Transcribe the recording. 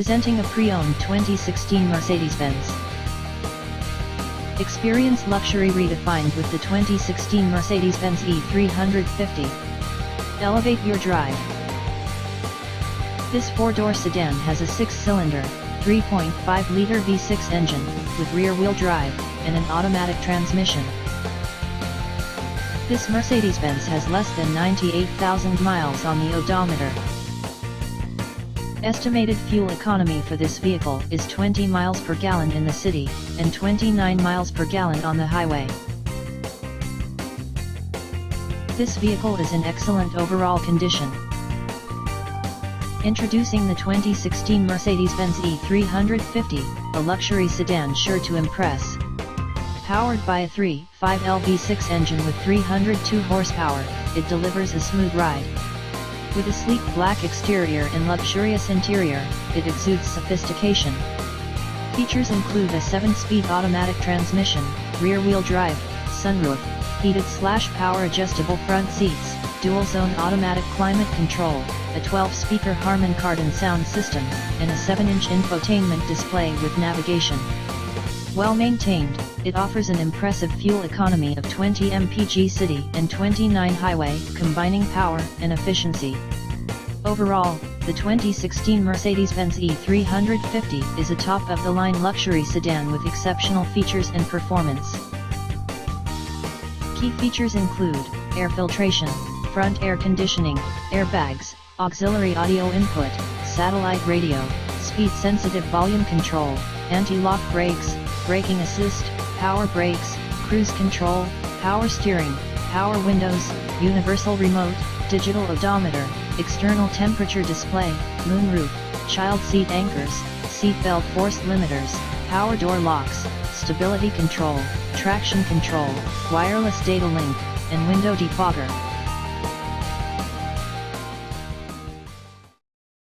Presenting a pre-owned 2016 Mercedes-Benz. Experience luxury redefined with the 2016 Mercedes-Benz E350. Elevate your drive. This four-door sedan has a six-cylinder, 3.5-liter V6 engine, with rear-wheel drive, and an automatic transmission. This Mercedes-Benz has less than 98,000 miles on the odometer. Estimated fuel economy for this vehicle is 20 miles per gallon in the city, and 29 miles per gallon on the highway. This vehicle is in excellent overall condition. Introducing the 2016 Mercedes-Benz E350, a luxury sedan sure to impress. Powered by a 3.5L V6 engine with 302 horsepower, it delivers a smooth ride. With a sleek black exterior and luxurious interior, it exudes sophistication. Features include a 7-speed automatic transmission, rear-wheel drive, sunroof, heated/power adjustable front seats, dual-zone automatic climate control, a 12-speaker Harman Kardon sound system, and a 7-inch infotainment display with navigation. Well maintained, it offers an impressive fuel economy of 20 mpg city and 29 highway, combining power and efficiency. Overall, the 2016 Mercedes-Benz E350 is a top-of-the-line luxury sedan with exceptional features and performance. Key features include air filtration, front air conditioning, airbags, auxiliary audio input, satellite radio, speed-sensitive volume control, anti-lock brakes, braking assist, power brakes, cruise control, power steering, power windows, universal remote, digital odometer, external temperature display, moonroof, child seat anchors, seat belt force limiters, power door locks, stability control, traction control, wireless data link, and window defogger.